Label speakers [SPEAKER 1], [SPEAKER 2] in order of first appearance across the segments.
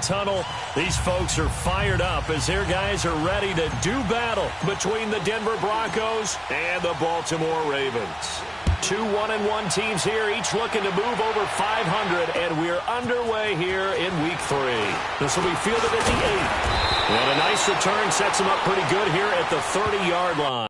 [SPEAKER 1] tunnel. These folks are fired up as their guys are ready to do battle between the Denver Broncos and the Baltimore Ravens. Two 1-1 teams here, each looking to move over 500, and we're underway here in Week 3. This will be fielded at the 8. And a nice return sets them up pretty good here at the 30-yard line.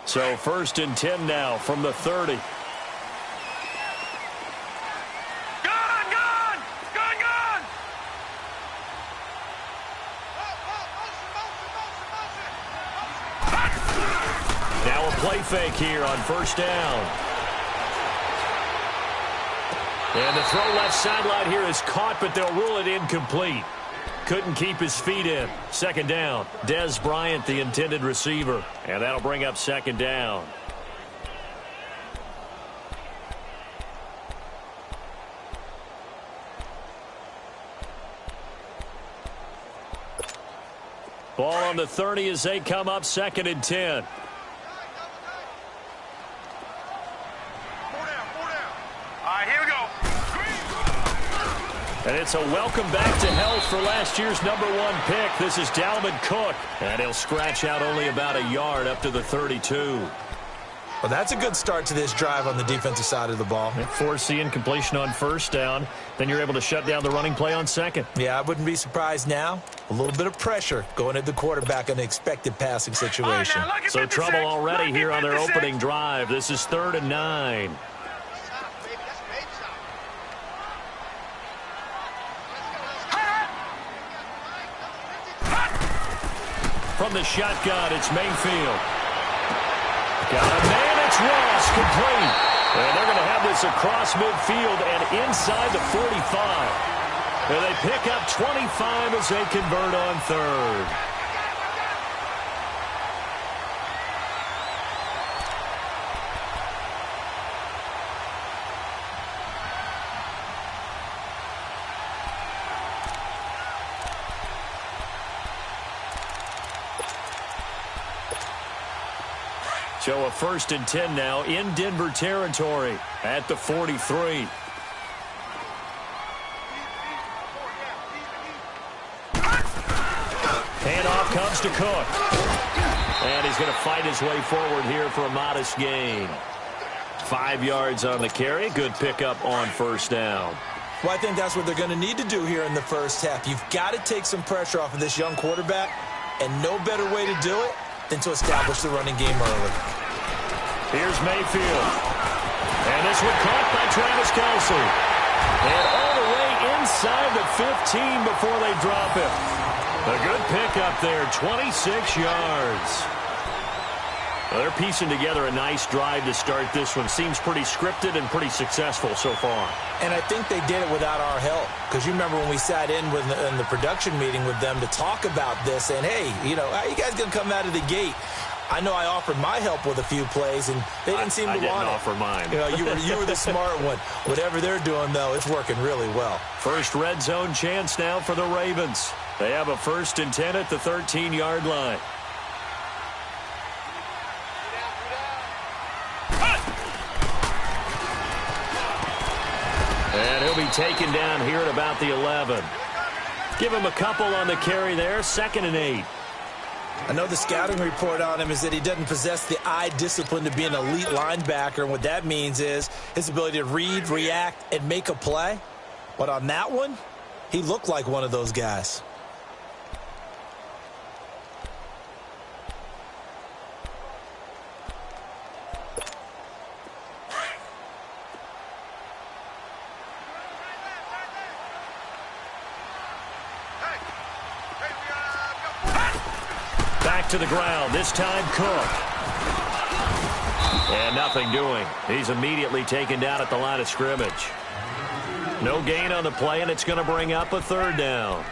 [SPEAKER 1] So 1st and 10 now from the 30. Now a play fake here on 1st down. And the throw left sideline here is caught, but they'll rule it incomplete. Couldn't keep his feet in. 2nd down. Dez Bryant, the intended receiver. And that'll bring up 2nd down. Ball on the 30 as they come up 2nd and 10. And it's a welcome back to health for last year's #1 pick. This is Dalvin Cook. And he'll scratch out only about a yard up to the 32.
[SPEAKER 2] Well, that's a good start to this drive on the defensive side of the ball.
[SPEAKER 1] Force the incompletion on 1st down. Then you're able to shut down the running play on 2nd.
[SPEAKER 2] Yeah, I wouldn't be surprised now. A little bit of pressure going at the quarterback in an expected passing situation.
[SPEAKER 1] So trouble already here on their opening drive. This is 3rd and 9. From the shotgun, it's Mayfield. Got a man, it's Ross, complete. And they're going to have this across midfield and inside the 45. And they pick up 25 as they convert on 3rd. So a 1st and 10 now in Denver territory at the 43. Handoff comes to Cook. And he's going to fight his way forward here for a modest gain. 5 yards on the carry. Good pickup on 1st down.
[SPEAKER 2] Well, I think that's what they're going to need to do here in the 1st half. You've got to take some pressure off of this young quarterback, and no better way to do it than to establish the running game early.
[SPEAKER 1] Here's Mayfield. And this one caught by Travis Kelce. And all the way inside the 15 before they drop him. A good pickup there, 26 yards. Well, they're piecing together a nice drive to start this one. Seems pretty scripted and pretty successful so far.
[SPEAKER 2] And I think they did it without our help. Because you remember when we sat in the production meeting with them to talk about this, and hey, you know, how you guys going to come out of the gate? I know I offered my help with a few plays, and they didn't seem to want it. I didn't
[SPEAKER 1] offer mine.
[SPEAKER 2] You know, you were the smart one. Whatever they're doing, though, it's working really well.
[SPEAKER 1] First red zone chance now for the Ravens. They have a 1st and 10 at the 13-yard line. And he'll be taken down here at about the 11. Give him a couple on the carry there, 2nd and 8.
[SPEAKER 2] I know the scouting report on him is that he doesn't possess the eye discipline to be an elite linebacker. And what that means is his ability to read, react, and make a play. But on that one, he looked like one of those guys.
[SPEAKER 1] To the ground, this time Cook. And nothing doing. He's immediately taken down at the line of scrimmage. No gain on the play, and it's going to bring up a 3rd down.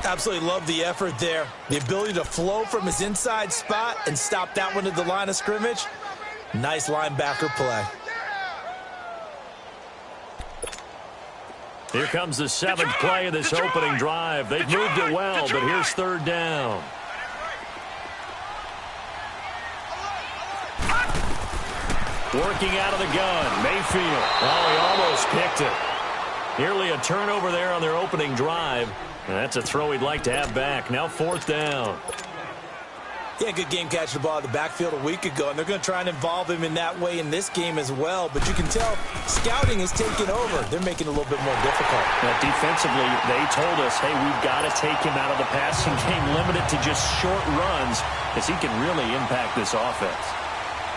[SPEAKER 2] Absolutely love the effort there. The ability to flow from his inside spot and stop that one at the line of scrimmage. Nice linebacker play.
[SPEAKER 1] Here comes the 7th play of this opening drive. They've moved it well, but here's 3rd down. Working out of the gun, Mayfield. Oh, he almost picked it. Nearly a turnover there on their opening drive. And that's a throw he'd like to have back. Now 4th down.
[SPEAKER 2] Yeah, good game catching the ball at the backfield a week ago, and they're going to try and involve him in that way in this game as well. But you can tell scouting is taking over. They're making it a little bit more difficult.
[SPEAKER 1] Defensively, they told us, hey, we've got to take him out of the passing game, limit it to just short runs, because he can really impact this offense.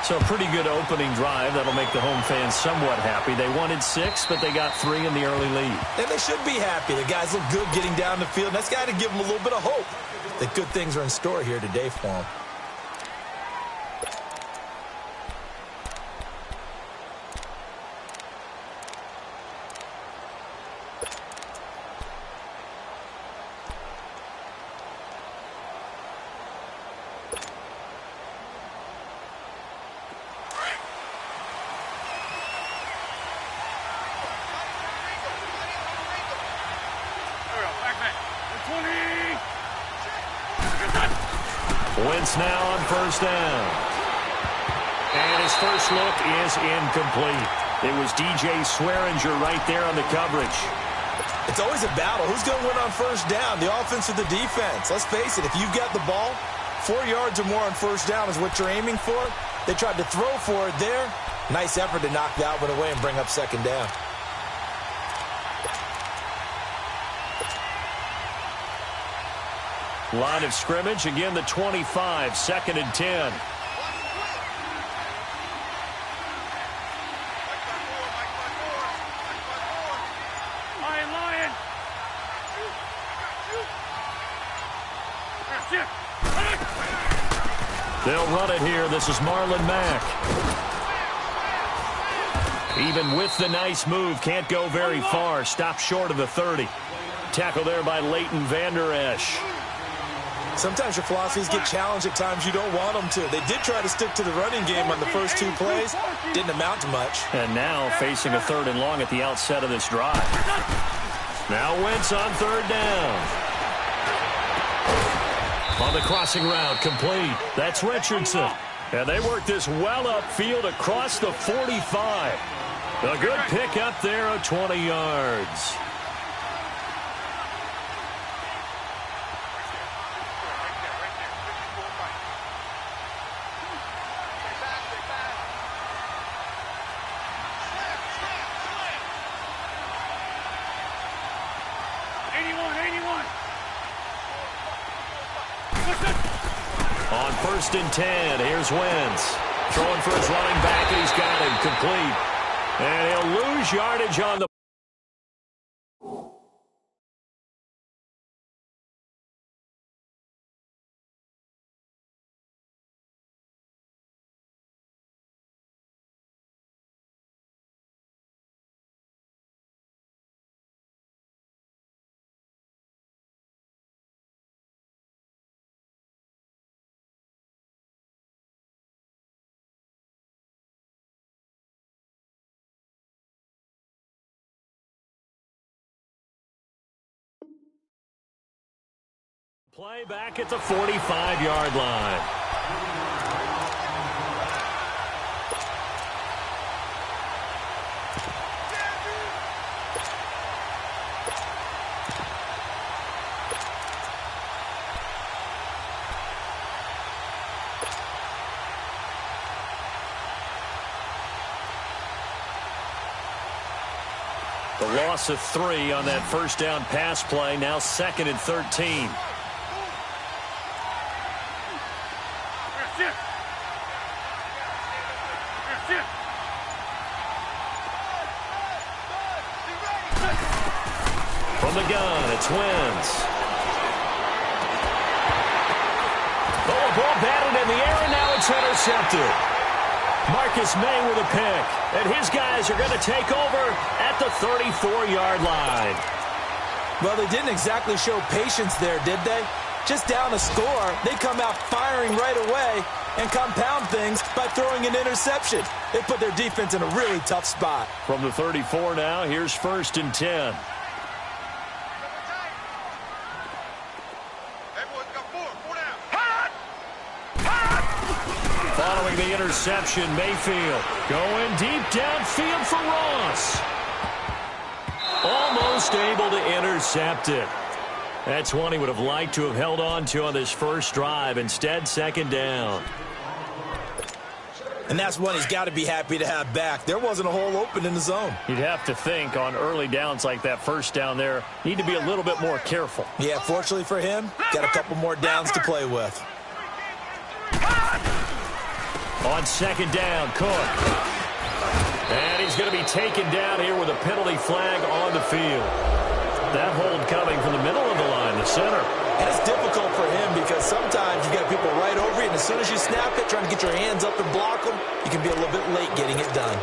[SPEAKER 1] So a pretty good opening drive. That'll make the home fans somewhat happy. They wanted 6, but they got 3 in the early lead.
[SPEAKER 2] And they should be happy. The guys look good getting down the field. That's got to give them a little bit of hope that good things are in store here today for them.
[SPEAKER 1] Wentz now on 1st down. And his first look is incomplete. It was DJ Swearinger right there on the coverage.
[SPEAKER 2] It's always a battle. Who's going to win on 1st down, the offense or the defense? Let's face it, if you've got the ball, 4 yards or more on 1st down is what you're aiming for. They tried to throw for it there. Nice effort to knock that one away and bring up 2nd down.
[SPEAKER 1] Line of scrimmage, again the 25, 2nd and 10.
[SPEAKER 3] Lion.
[SPEAKER 1] They'll run it here. This is Marlon Mack. Even with the nice move, can't go very far. Stop short of the 30. Tackle there by Leighton Vander Esch.
[SPEAKER 2] Sometimes your philosophies get challenged at times you don't want them to. They did try to stick to the running game on the first 2 plays. Didn't amount to much.
[SPEAKER 1] And now facing a 3rd and long at the outset of this drive. Now Wentz on 3rd down. On the crossing route, complete. That's Richardson. And they work this well upfield across the 45. A good pick up there of 20 yards. first and 10. Here's Wentz. Throwing for his running back, and he's got him complete. And he'll lose yardage on the play back at the 45-yard line. The loss of 3 on that first down pass play. Now 2nd and 13. From the gun, it's Wentz. Oh, a ball batted in the air, and now it's intercepted. Marcus May with a pick, and his guys are going to take over at the 34-yard line.
[SPEAKER 2] Well, they didn't exactly show patience there, did they? Just down a score, they come out firing right away and compound things by throwing an interception. They put their defense in a really tough spot.
[SPEAKER 1] From the 34 now, here's 1st and 10. Following the interception, Mayfield going deep downfield for Ross. Almost able to intercept it. That's one he would have liked to have held on to on this first drive. Instead, 2nd down.
[SPEAKER 2] And that's one he's got to be happy to have back. There wasn't a hole open in the zone.
[SPEAKER 1] You'd have to think on early downs like that first down there, need to be a little bit more careful.
[SPEAKER 2] Yeah, fortunately for him, got a couple more downs to play with.
[SPEAKER 1] On 2nd down, Cook. And he's going to be taken down here with a penalty flag on the field. That hold coming from the middle of the line, the center.
[SPEAKER 2] And it's difficult for him because sometimes you got people right over you, and as soon as you snap it, trying to get your hands up and block them, you can be a little bit late getting it done.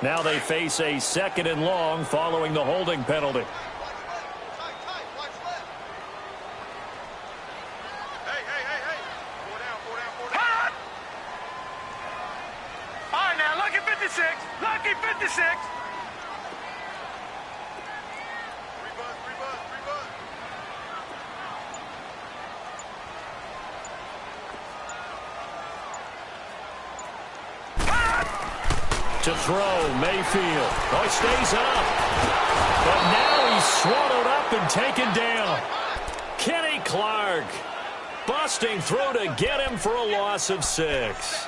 [SPEAKER 1] Now they face a 2nd and long following the holding penalty.
[SPEAKER 3] All right, now, lucky 56. Lucky 56.
[SPEAKER 1] To throw, Mayfield. Oh, he stays up. But now he's swallowed up and taken down. Kenny Clark busting through to get him for a loss of 6.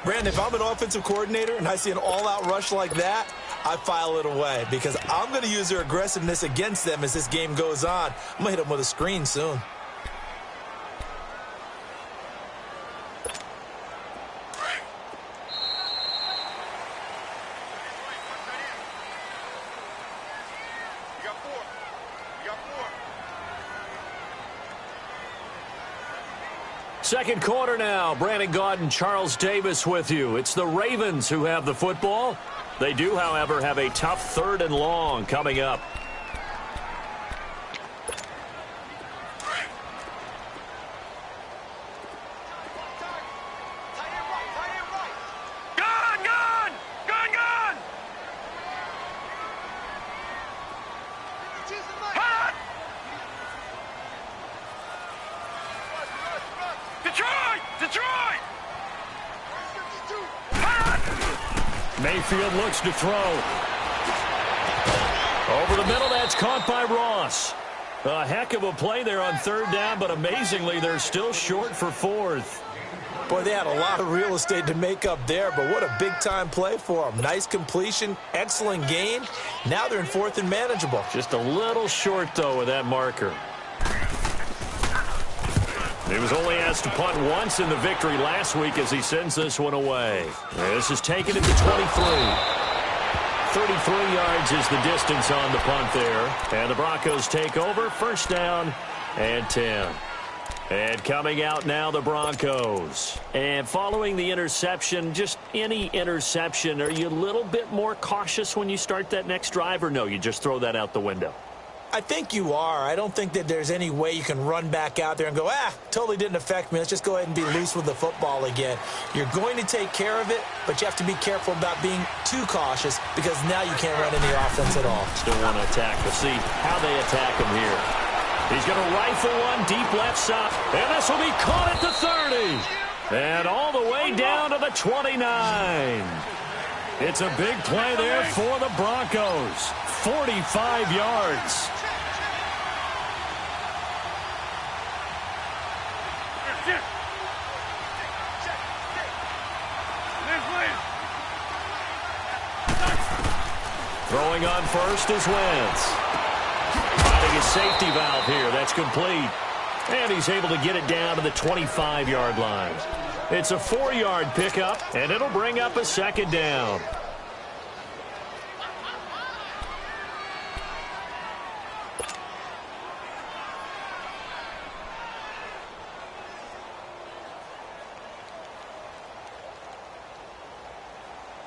[SPEAKER 2] Brandon, if I'm an offensive coordinator and I see an all-out rush like that, I file it away because I'm going to use their aggressiveness against them as this game goes on. I'm going to hit them with a screen soon.
[SPEAKER 1] Second quarter now. Brandon Gaud and Charles Davis with you. It's the Ravens who have the football. They do, however, have a tough 3rd and long coming up. Mayfield looks to throw. Over the middle, that's caught by Ross. A heck of a play there on 3rd down, but amazingly, they're still short for 4th.
[SPEAKER 2] Boy, they had a lot of real estate to make up there, but what a big-time play for them. Nice completion, excellent gain. Now they're in 4th and manageable.
[SPEAKER 1] Just a little short, though, with that marker. He was only asked to punt once in the victory last week as he sends this one away. This is taken at the 23. 33 yards is the distance on the punt there. And the Broncos take over, 1st down and 10. And coming out now, the Broncos. And following the interception, just any interception, are you a little bit more cautious when you start that next drive, or no, you just throw that out the window?
[SPEAKER 2] I think you are. I don't think that there's any way you can run back out there and go, totally didn't affect me. Let's just go ahead and be loose with the football again. You're going to take care of it, but you have to be careful about being too cautious because now you can't run any offense at all.
[SPEAKER 1] Still want to attack. We'll see how they attack him here. He's going to rifle one deep left side, and this will be caught at the 30. And all the way down to the 29. It's a big play there for the Broncos. 45 yards. Throwing on first is Wentz. Finding his safety valve here. That's complete. And he's able to get it down to the 25-yard line. It's a 4-yard pickup, and it'll bring up a 2nd down.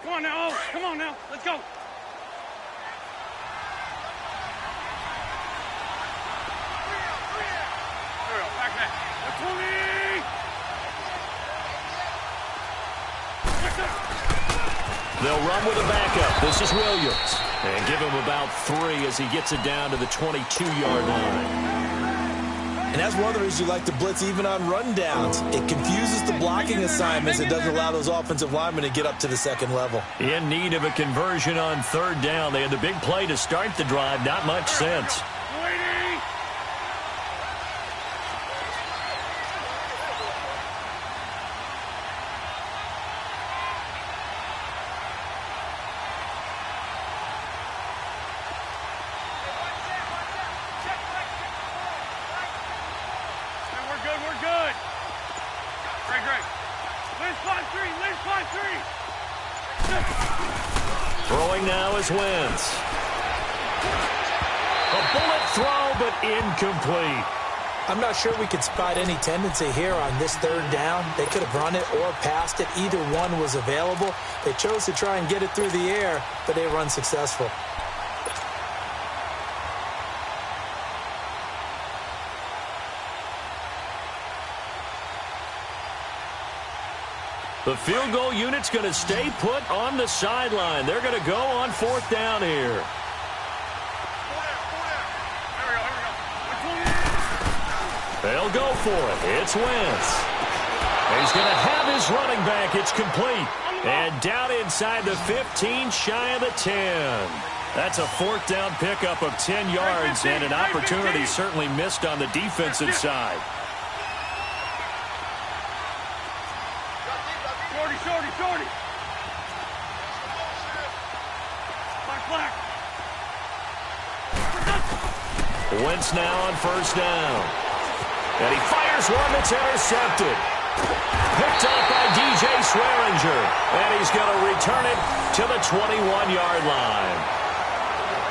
[SPEAKER 3] Come on now, come on now, let's go.
[SPEAKER 1] They'll run with a backup. This is Williams. And give him about 3 as he gets it down to the 22-yard line.
[SPEAKER 2] And that's one of the reasons you like to blitz even on rundowns. It confuses the blocking assignments. It doesn't allow those offensive linemen to get up to the 2nd level.
[SPEAKER 1] In need of a conversion on 3rd down. They had the big play to start the drive. Not much sense. Throwing now is Wentz. A bullet throw, but incomplete.
[SPEAKER 2] I'm not sure we could spot any tendency here on this 3rd down. They could have run it or passed it. Either one was available. They chose to try and get it through the air, but they were unsuccessful.
[SPEAKER 1] The field goal unit's going to stay put on the sideline. They're going to go on 4th down here. They'll go for it. It's Wentz. He's going to have his running back. It's complete. And down inside the 15, shy of the 10. That's a 4th down pickup of 10 yards and an opportunity certainly missed on the defensive side.
[SPEAKER 3] Shorty. Black.
[SPEAKER 1] Wentz now on 1st down. And he fires one that's intercepted. Picked up by DJ Swearinger. And he's going to return it to the 21-yard line.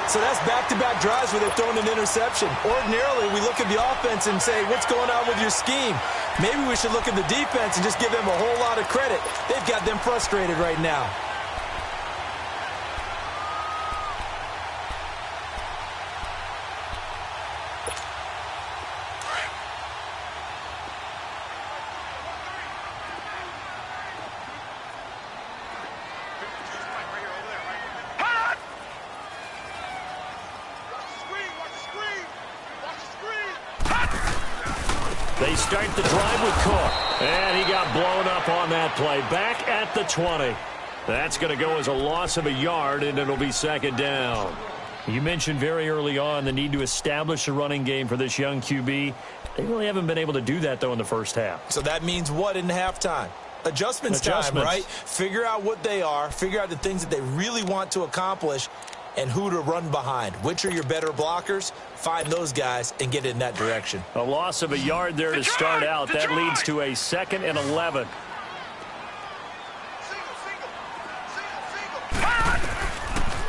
[SPEAKER 2] So that's back-to-back drives where they've thrown an interception. Ordinarily, we look at the offense and say, what's going on with your scheme? Maybe we should look at the defense and just give them a whole lot of credit. They've got them frustrated right now.
[SPEAKER 1] They start the drive with Cook. And he got blown up on that play. Back at the 20. That's going to go as a loss of a yard, and it'll be 2nd down. You mentioned very early on the need to establish a running game for this young QB. They really haven't been able to do that, though, in the first half.
[SPEAKER 2] So that means what in halftime? Adjustments time, right? Figure out what they are, figure out the things that they really want to accomplish, and who to run behind. Which are your better blockers? Find those guys and get in that direction.
[SPEAKER 1] A loss of a yard there to start out. That leads to a 2nd and 11.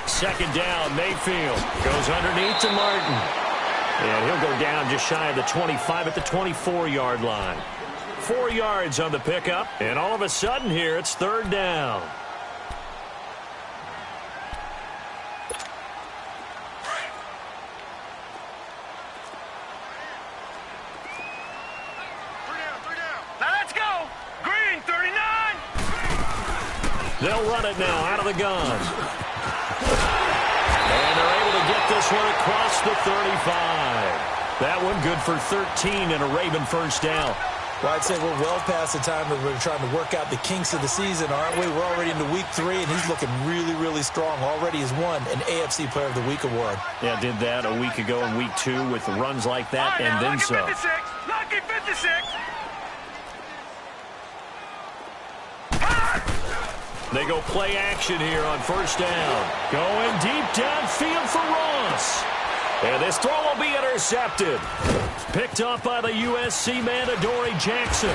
[SPEAKER 1] Second down, Mayfield goes underneath to Martin. And he'll go down just shy of the 25 at the 24-yard line. 4 yards on the pickup, and all of a sudden here it's 3rd down.
[SPEAKER 3] Now let's go. Green, 39.
[SPEAKER 1] They'll run it now out of the gun. And they're able to get this one across the 35. That one good for 13 and a Raven first down.
[SPEAKER 2] Well, I'd say we're well past the time that we're trying to work out the kinks of the season, aren't we? We're already into week 3, and he's looking really, really strong. Already has won an AFC Player of the Week award.
[SPEAKER 1] Yeah, did that a week ago in week 2 with runs like that and then some.
[SPEAKER 3] Lucky 56.
[SPEAKER 1] They go play action here on first down. Going deep downfield for Ross. And this throw will be intercepted. Picked off by the USC man, Adoree Jackson.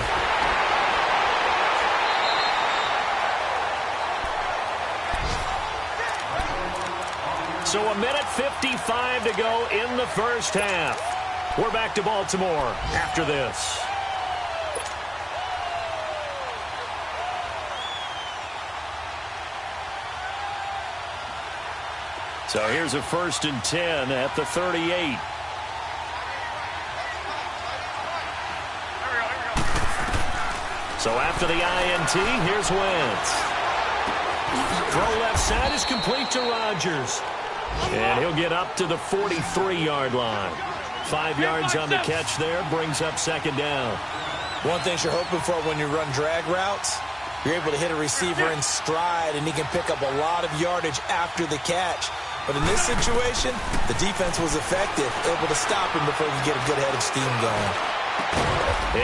[SPEAKER 1] So 1:55 to go in the first half. We're back to Baltimore after this. So here's a 1st and 10 at the 38. So after the INT, here's Wentz. Throw left side is complete to Rodgers. And he'll get up to the 43-yard line. 5 yards on the catch there, brings up 2nd down.
[SPEAKER 2] One thing you're hoping for when you run drag routes, you're able to hit a receiver in stride, and he can pick up a lot of yardage after the catch. But in this situation, the defense was effective, able to stop him before he could get a good head of steam going.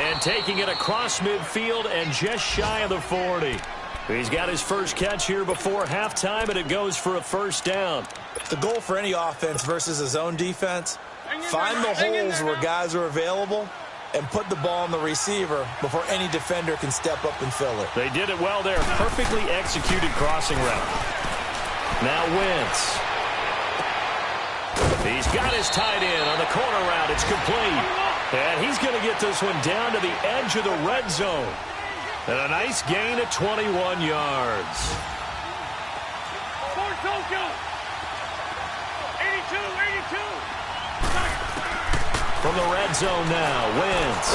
[SPEAKER 1] And taking it across midfield and just shy of the 40. He's got his first catch here before halftime, and it goes for a first down.
[SPEAKER 2] The goal for any offense versus his own defense, find the holes where guys are available and put the ball on the receiver before any defender can step up and fill it.
[SPEAKER 1] They did it well there. Perfectly executed crossing route. Now Wentz. He's got his tight end on the corner route. It's complete. And he's going to get this one down to the edge of the red zone. And a nice gain of 21 yards. From the red zone now, Wentz.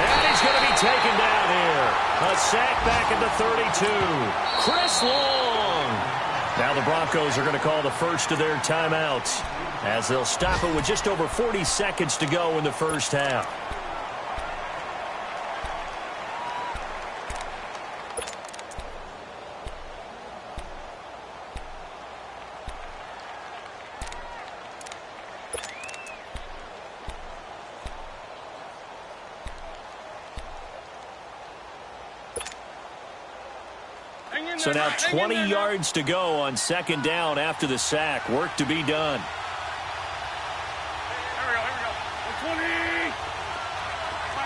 [SPEAKER 1] And he's going to be taken down here. A sack back at the 32. Chris Long. Now the Broncos are going to call the first of their timeouts, as they'll stop it with just over 40 seconds to go in the first half. So now 20 yards to go on 2nd down after the sack. Work to be done.
[SPEAKER 3] Here we go. 20.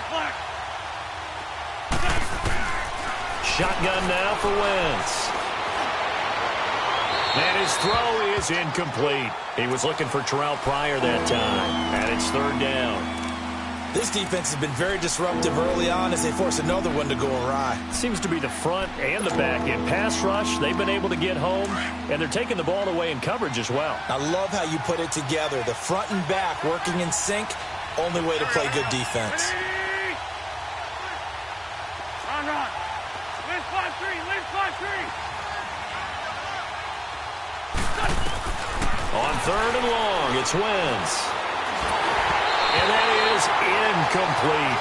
[SPEAKER 3] Black.
[SPEAKER 1] Shotgun now for Wentz. And his throw is incomplete. He was looking for Terrell Pryor that time. And it's 3rd down.
[SPEAKER 2] This defense has been very disruptive early on as they force another one to go awry.
[SPEAKER 1] Seems to be the front and the back. In pass rush, they've been able to get home, and they're taking the ball away in coverage as well.
[SPEAKER 2] I love how you put it together. The front and back working in sync, only way to play good defense.
[SPEAKER 3] Run. Win 5-3.
[SPEAKER 1] On 3rd and long, it's Wentz. And that is incomplete.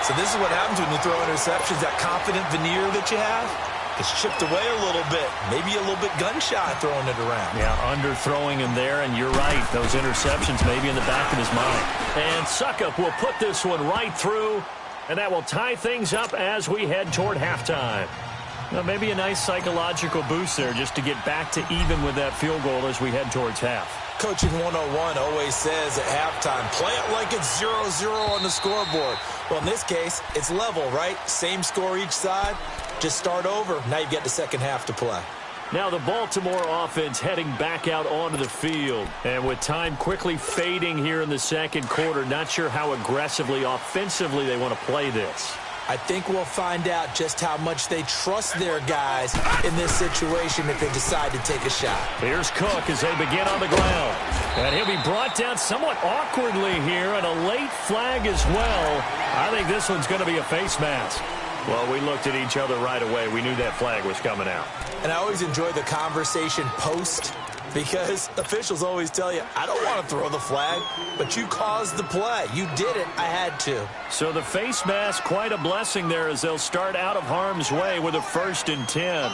[SPEAKER 2] So this is what happens when you throw interceptions. That confident veneer that you have is chipped away a little bit. Maybe a little bit gun-shy throwing it around.
[SPEAKER 1] Yeah, underthrowing him there, and you're right. Those interceptions may be in the back of his mind. And Suckup will put this one right through. And that will tie things up as we head toward halftime. Now, maybe a nice psychological boost there just to get back to even with that field goal as we head towards half.
[SPEAKER 2] Coaching 101 always says at halftime, play it like it's 0-0 on the scoreboard. Well, in this case, it's level, right? Same score each side. Just start over. Now you get the second half to play.
[SPEAKER 1] Now the Baltimore offense heading back out onto the field. And with time quickly fading here in the second quarter, not sure how aggressively, offensively they want to play this.
[SPEAKER 2] I think we'll find out just how much they trust their guys in this situation if they decide to take a shot.
[SPEAKER 1] Here's Cook as they begin on the ground. And he'll be brought down somewhat awkwardly here, and a late flag as well. I think this one's going to be a face mask. Well, we looked at each other right away. We knew that flag was coming out.
[SPEAKER 2] And I always enjoy the conversation post, because officials always tell you, I don't want to throw the flag, but you caused the play. You did it. I had to.
[SPEAKER 1] So the face mask, quite a blessing there as they'll start out of harm's way with a 1st and 10.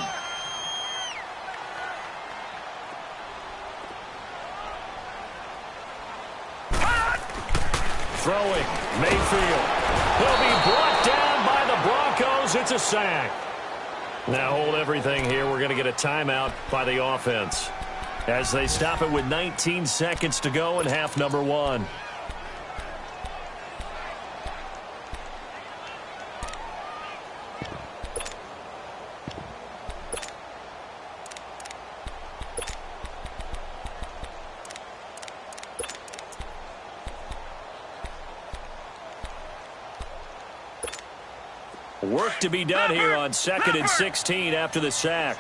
[SPEAKER 1] Throwing, Mayfield. He'll be brought down by the Broncos. It's a sack. Now hold everything here. We're going to get a timeout by the offense as they stop it with 19 seconds to go in half number 1. Work to be done here on 2nd and 16 after the sack.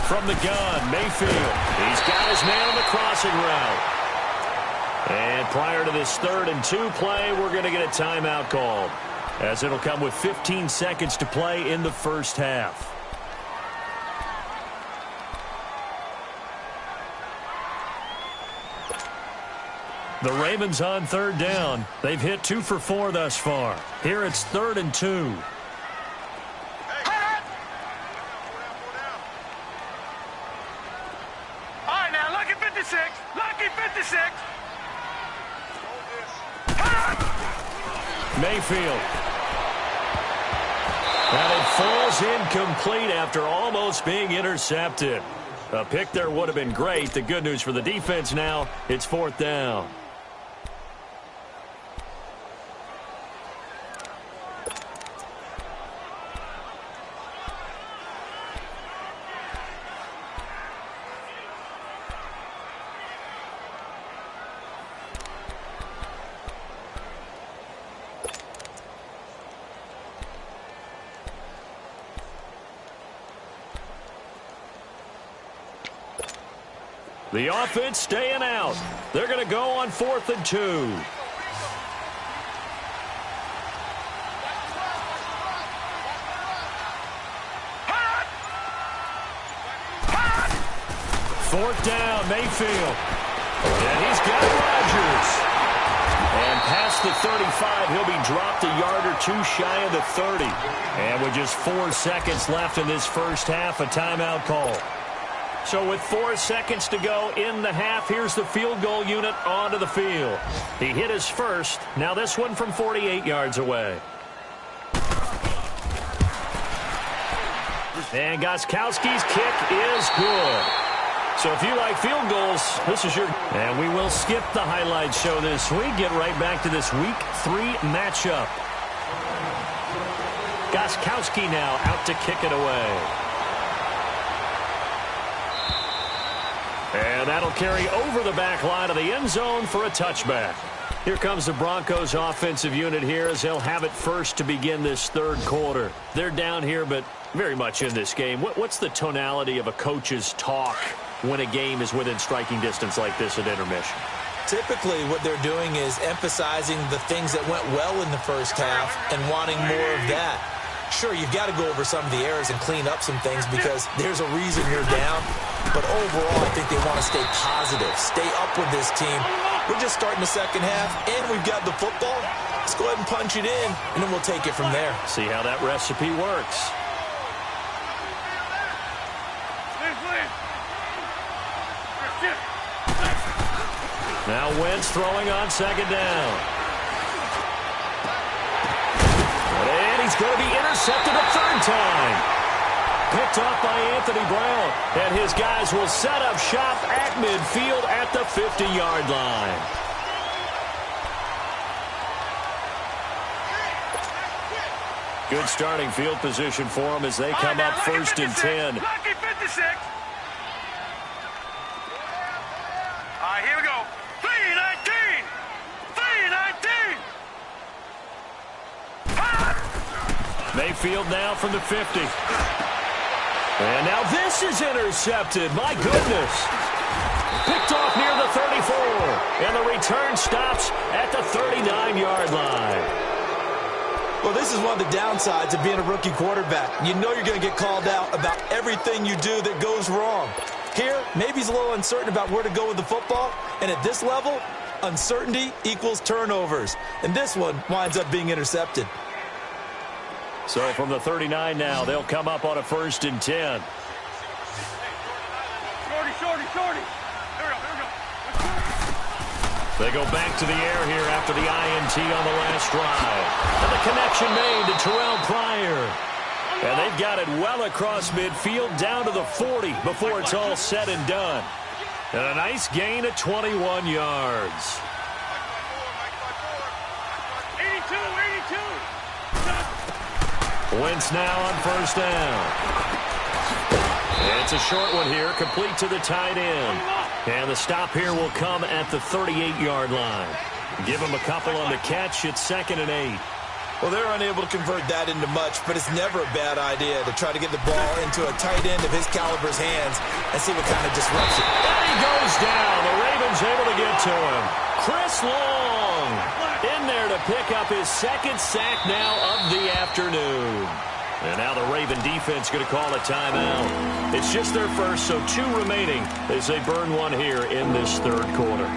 [SPEAKER 1] From the gun, Mayfield. He's got his man on the crossing route. And prior to this 3rd and 2 play, we're going to get a timeout called, as it'll come with 15 seconds to play in the first half. The Ravens on 3rd down. They've hit 2 for 4 thus far. Here it's 3rd and 2.
[SPEAKER 3] All right, now, lucky 56. Lucky 56.
[SPEAKER 1] Mayfield. And it falls incomplete after almost being intercepted. A pick there would have been great. The good news for the defense now, it's 4th down. The offense staying out. They're going to go on 4th and 2. 4th down, Mayfield. And he's got Rodgers. And past the 35, he'll be dropped a yard or 2 shy of the 30. And with just 4 seconds left in this first half, a timeout call. So with 4 seconds to go in the half, here's the field goal unit onto the field. He hit his first. Now this one from 48 yards away. And Gostkowski's kick is good. So if you like field goals, this is your... And we will skip the highlight show this week. Get right back to this Week 3 matchup. Gostkowski now out to kick it away. And that'll carry over the back line of the end zone for a touchback. Here comes the Broncos offensive unit here as they'll have it first to begin this 3rd quarter. They're down here, but very much in this game. What's the tonality of a coach's talk when a game is within striking distance like this at intermission?
[SPEAKER 2] Typically, what they're doing is emphasizing the things that went well in the first half and wanting more of that. Sure, you've got to go over some of the errors and clean up some things because there's a reason you're down. But overall, I think they want to stay positive, stay up with this team. We're just starting the second half, and we've got the football. Let's go ahead and punch it in, and then we'll take it from there.
[SPEAKER 1] See how that recipe works. Now Wentz throwing on second down. And he's going to be intercepted a third time. Picked off by Anthony Brown. And his guys will set up shop at midfield at the 50-yard line. Good starting field position for them as they come up first and 10.
[SPEAKER 3] Lucky 56. All right, here we go. 3-19. 3-19.
[SPEAKER 1] Mayfield now from the 50. And now this is intercepted. My goodness. Picked off near the 34. And the return stops at the 39-yard line.
[SPEAKER 2] Well, this is one of the downsides of being a rookie quarterback. You know you're going to get called out about everything you do that goes wrong. Here, maybe he's a little uncertain about where to go with the football. And at this level, uncertainty equals turnovers. And this one winds up being intercepted.
[SPEAKER 1] So from the 39 now, they'll come up on a first and 10.
[SPEAKER 3] Shorty. Here we go.
[SPEAKER 1] They go back to the air here after the INT on the last drive. And the connection made to Terrell Pryor. And they've got it well across midfield down to the 40 before it's all said and done. And a nice gain of 21 yards.
[SPEAKER 3] 82.
[SPEAKER 1] Wentz now on first down. It's a short one here, complete to the tight end. And the stop here will come at the 38-yard line. Give him a couple on the catch. It's 2nd and 8.
[SPEAKER 2] Well, they're unable to convert that into much, but it's never a bad idea to try to get the ball into a tight end of his caliber's hands and see what kind of disruption.
[SPEAKER 1] And he goes down. The Ravens able to get to him. Chris Long in there to pick up his 2nd sack now of the afternoon. And now the Raven defense going to call a timeout. It's just their first, so 2 remaining as they burn one here in this 3rd quarter.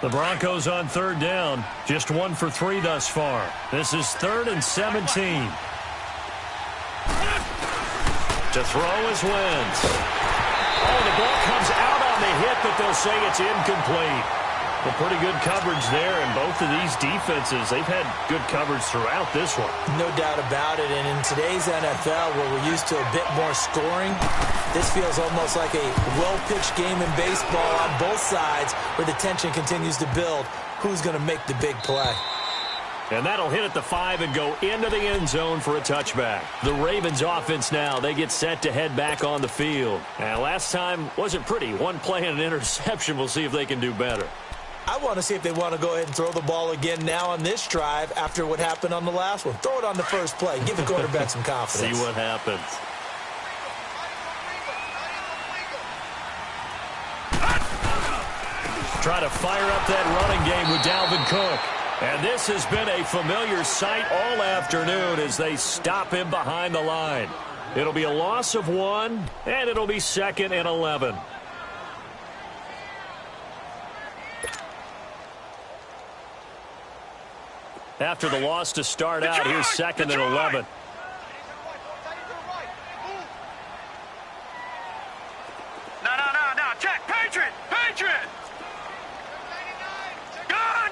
[SPEAKER 1] The Broncos on 3rd down. Just 1 for 3 thus far. This is 3rd and 17. To throw is Wentz. Oh, the ball comes out on the hit, but they'll say it's incomplete. Well, pretty good coverage there, and both of these defenses, they've had good coverage throughout this one.
[SPEAKER 2] No doubt about it, and in today's NFL, where we're used to a bit more scoring, this feels almost like a well-pitched game in baseball on both sides, where the tension continues to build. Who's going to make the big play?
[SPEAKER 1] And that'll hit at the 5 and go into the end zone for a touchback. The Ravens offense now, they get set to head back on the field. And last time wasn't pretty. One play and an interception. We'll see if they can do better.
[SPEAKER 2] I want to see if they want to go ahead and throw the ball again now on this drive after what happened on the last one. Throw it on the first play. Give the quarterback some confidence.
[SPEAKER 1] See what happens. Try to fire up that running game with Dalvin Cook. And this has been a familiar sight all afternoon as they stop him behind the line. It'll be a loss of 1, and it'll be 2nd and 11. After the loss to start out, here's 2nd and 11.
[SPEAKER 3] No. Check. Patriot. Gun.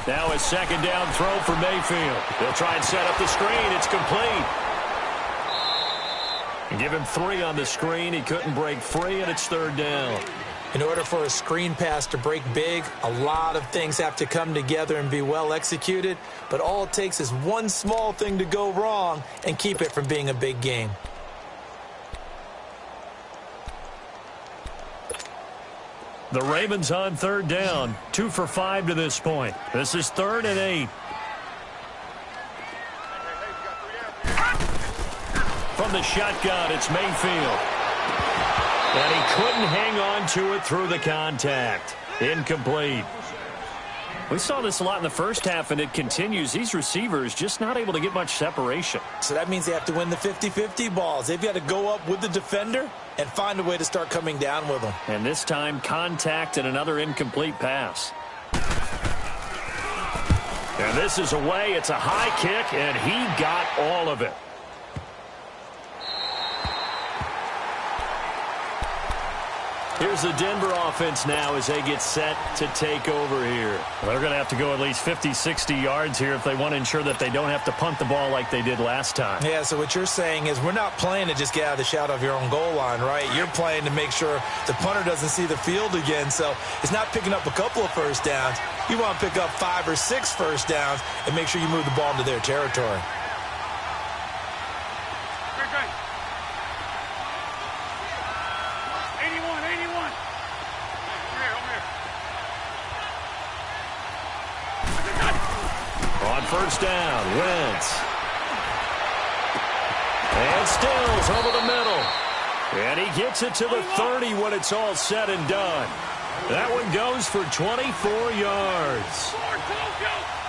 [SPEAKER 1] Now a 2nd down throw for Mayfield. They'll try and set up the screen. It's complete. Give him 3 on the screen. He couldn't break free, and it's 3rd down.
[SPEAKER 2] In order for a screen pass to break big, a lot of things have to come together and be well executed. But all it takes is one small thing to go wrong and keep it from being a big game.
[SPEAKER 1] The Ravens on 3rd down. 2 for 5 to this point. This is 3rd and 8. From the shotgun, it's Mayfield. And he couldn't hang on to it through the contact. Incomplete. We saw this a lot in the first half, and it continues. These receivers just not able to get much separation.
[SPEAKER 2] So that means they have to win the 50-50 balls. They've got to go up with the defender and find a way to start coming down with them.
[SPEAKER 1] And this time, contact and another incomplete pass. And this is away. It's a high kick, and he got all of it. Here's the Denver offense now as they get set to take over here.
[SPEAKER 4] Well, they're going to have to go at least 50, 60 yards here if they want to ensure that they don't have to punt the ball like they did last time.
[SPEAKER 2] Yeah, so what you're saying is we're not playing to just get out of the shadow of your own goal line, right? You're playing to make sure the punter doesn't see the field again. So it's not picking up a couple of first downs. You want to pick up 5 or 6 first downs and make sure you move the ball into their territory.
[SPEAKER 1] First down, Wentz. And Stills over the middle. And he gets it to the 30 when it's all said and done. That one goes for 24 yards.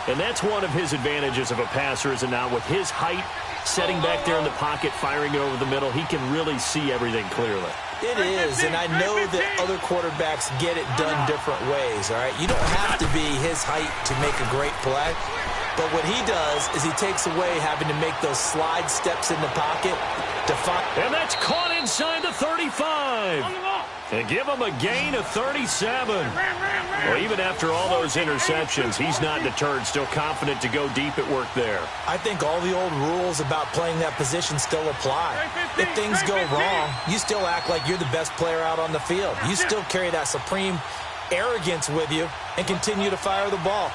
[SPEAKER 1] And that's one of his advantages of a passer, is it not? With his height, setting back there in the pocket, firing it over the middle, he can really see everything clearly.
[SPEAKER 2] It is, and I know that other quarterbacks get it done different ways, all right? You don't have to be his height to make a great play. But what he does is he takes away having to make those slide steps in the pocket to find.
[SPEAKER 1] And that's caught inside the 35. And give him a gain of 37. Well, even after all those interceptions, he's not deterred, still confident to go deep at work there.
[SPEAKER 2] I think all the old rules about playing that position still apply. If things go wrong, you still act like you're the best player out on the field. You still carry that supreme arrogance with you and continue to fire the ball.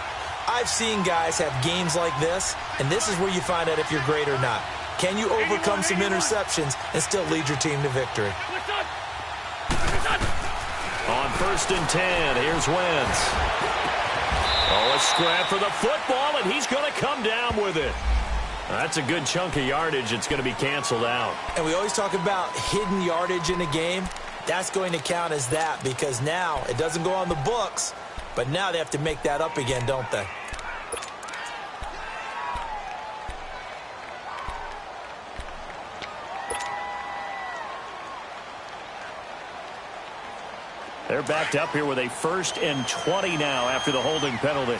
[SPEAKER 2] I've seen guys have games like this, and this is where you find out if you're great or not. Can you overcome some interceptions and still lead your team to victory?
[SPEAKER 1] On 1st and 10, here's Wentz. Oh, a scrap for the football, and he's going to come down with it. That's a good chunk of yardage. It's going to be canceled out.
[SPEAKER 2] And we always talk about hidden yardage in a game. That's going to count as that, because now it doesn't go on the books, but now they have to make that up again, don't they?
[SPEAKER 1] They're backed up here with a 1st and 20 now after the holding penalty.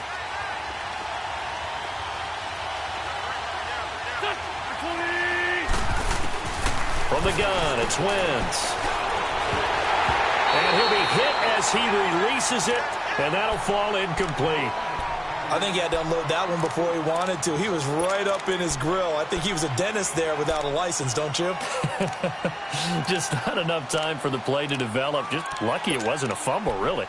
[SPEAKER 1] From the gun, it's Wentz. And he'll be hit as he releases it, and that'll fall incomplete.
[SPEAKER 2] I think he had to unload that one before he wanted to. He was right up in his grill. I think he was a dentist there without a license, don't you?
[SPEAKER 4] Just not enough time for the play to develop. Just lucky it wasn't a fumble, really.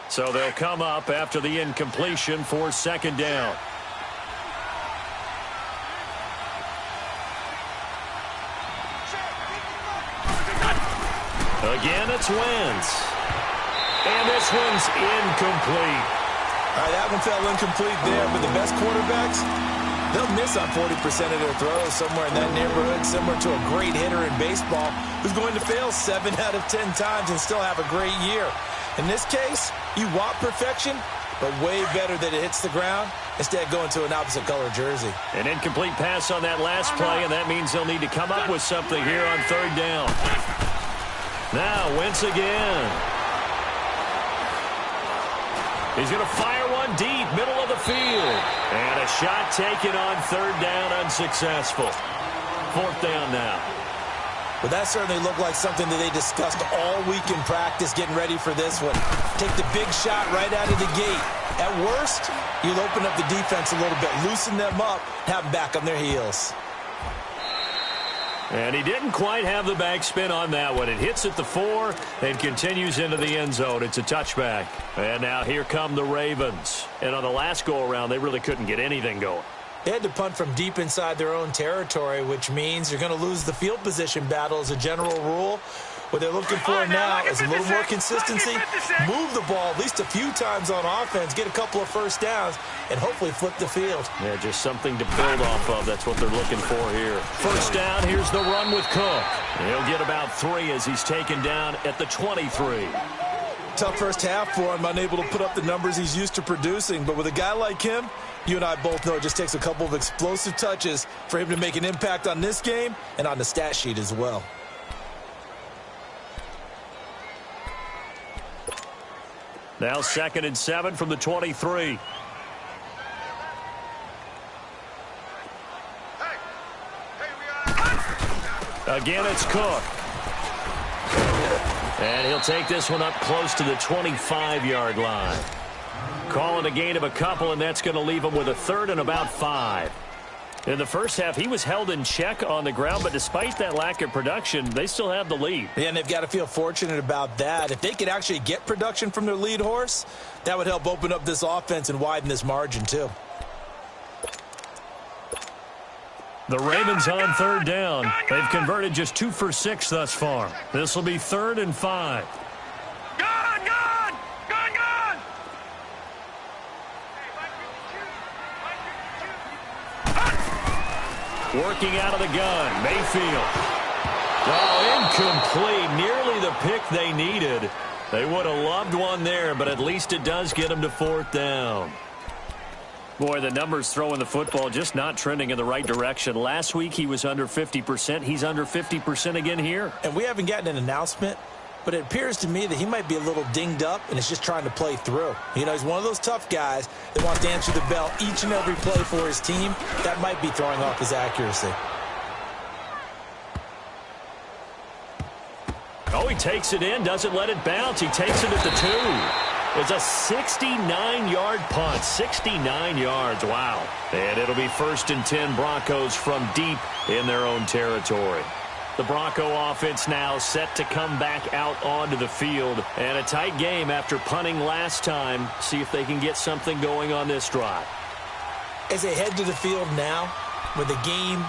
[SPEAKER 1] So they'll come up after the incompletion for 2nd down. Again, it's Wentz. And this one's incomplete.
[SPEAKER 2] All right, that one fell incomplete there, but the best quarterbacks, they'll miss on 40% of their throws, somewhere in that neighborhood, similar to a great hitter in baseball who's going to fail 7 out of 10 times and still have a great year. In this case, you want perfection, but way better that it hits the ground instead of going to an opposite color jersey.
[SPEAKER 1] An incomplete pass on that last play, and that means they'll need to come up with something here on 3rd down. Now, Wentz again. He's going to fire one deep, middle of the field. And a shot taken on 3rd down, unsuccessful. 4th down now.
[SPEAKER 2] Well, that certainly looked like something that they discussed all week in practice getting ready for this one. Take the big shot right out of the gate. At worst, you'll open up the defense a little bit, loosen them up, have them back on their heels.
[SPEAKER 1] And he didn't quite have the backspin on that one. It hits at the 4 and continues into the end zone. It's a touchback. And now here come the Ravens. And on the last go-around, they really couldn't get anything going.
[SPEAKER 2] They had to punt from deep inside their own territory, which means you're going to lose the field position battle as a general rule. What they're looking for now is a little more consistency, move the ball at least a few times on offense, get a couple of first downs, and hopefully flip the field.
[SPEAKER 1] Yeah, just something to build off of. That's what they're looking for here. 1st down, here's the run with Cook. He'll get about 3 as he's taken down at the 23.
[SPEAKER 2] Tough first half for him, unable to put up the numbers he's used to producing. But with a guy like him, you and I both know it just takes a couple of explosive touches for him to make an impact on this game and on the stat sheet as well.
[SPEAKER 4] Now 2nd and 7 from the 23. Again, it's Cook. And he'll take this one up close to the 25-yard line. Calling a gain of a couple, and that's going to leave him with a 3rd and about 5. In the first half, he was held in check on the ground, but despite that lack of production, they still have the lead.
[SPEAKER 2] Yeah, and they've got to feel fortunate about that. If they could actually get production from their lead horse, that would help open up this offense and widen this margin too.
[SPEAKER 4] The Ravens on 3rd down. They've converted just 2 for 6 thus far. This will be 3rd and 5. Working out of the gun, Mayfield. Oh, incomplete. Nearly the pick they needed. They would have loved one there, but at least it does get them to 4th down. Boy, the numbers throwing the football just not trending in the right direction. Last week he was under 50%. He's under 50% again here.
[SPEAKER 2] And we haven't gotten an announcement, but it appears to me that he might be a little dinged up and is just trying to play through. You know, he's one of those tough guys that wants to answer the bell each and every play for his team. That might be throwing off his accuracy.
[SPEAKER 4] Oh, he takes it in, doesn't let it bounce. He takes it at the 2. It's a 69-yard punt. 69 yards. Wow. And it'll be 1st and 10 Broncos from deep in their own territory. The Bronco offense now set to come back out onto the field. And a tight game after punting last time. See if they can get something going on this drive.
[SPEAKER 2] As they head to the field now, with the game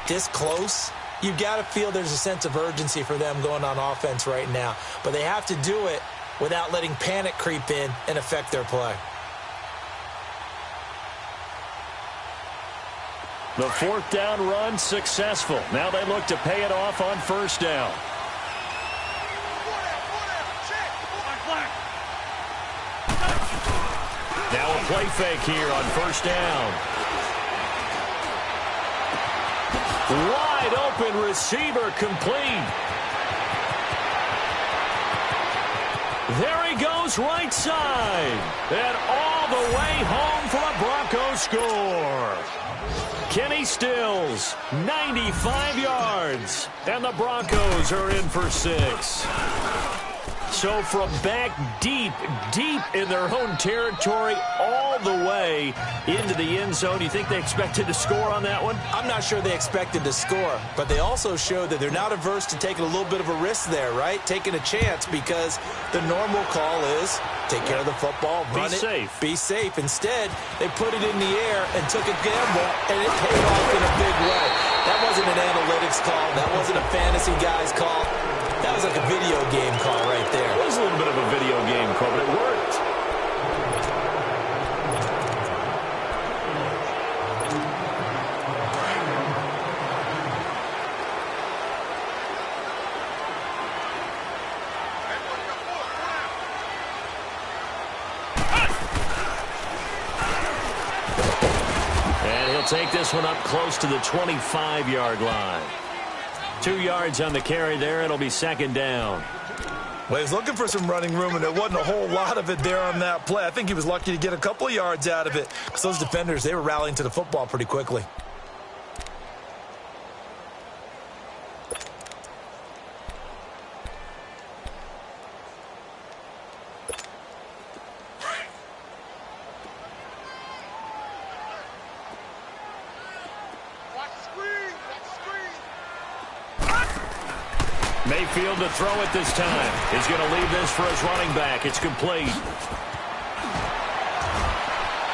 [SPEAKER 2] this close, you've got to feel there's a sense of urgency for them going on offense right now. But they have to do it without letting panic creep in and affect their play.
[SPEAKER 4] The 4th down run successful. Now they look to pay it off on 1st down. Now a play fake here on 1st down. Wide open receiver complete. There he goes right side. And all the way home for a Bronco score. Kenny Stills, 95 yards. And the Broncos are in for 6. So from back deep in their own territory, all the way into the end zone, you think they expected to score on that one?
[SPEAKER 2] I'm not sure they expected to score, but they also showed that they're not averse to taking a little bit of a risk there, right? Taking a chance, because the normal call is take care of the football, run it,
[SPEAKER 4] safe.
[SPEAKER 2] Be safe. Instead, they put it in the air and took a gamble, and it paid off in a big way. That wasn't an analytics call. That wasn't a fantasy guy's call. That was like a video game call right there.
[SPEAKER 4] It was a little bit of a video game call, but it worked. And he'll take this one up close to the 25-yard line. 2 yards on the carry there. It'll be 2nd down.
[SPEAKER 2] Well, he was looking for some running room, and there wasn't a whole lot of it there on that play. I think he was lucky to get a couple of yards out of it, because those defenders, they were rallying to the football pretty quickly.
[SPEAKER 4] Mayfield to throw it this time. He's going to leave this for his running back. It's complete.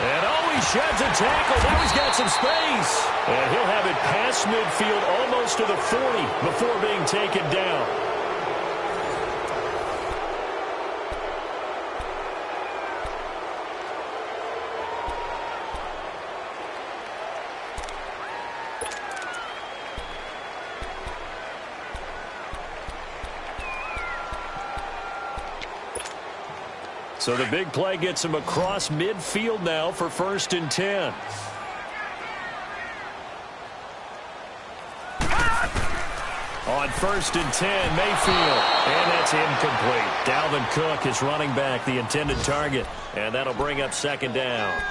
[SPEAKER 4] And oh, he sheds a tackle. Now he's got some space. And he'll have it past midfield almost to the 40 before being taken down.
[SPEAKER 1] So the big play gets him across midfield now for 1st and 10. On 1st and 10, Mayfield. And that's incomplete. Dalvin Cook is running back, the intended target. And that'll bring up 2nd down.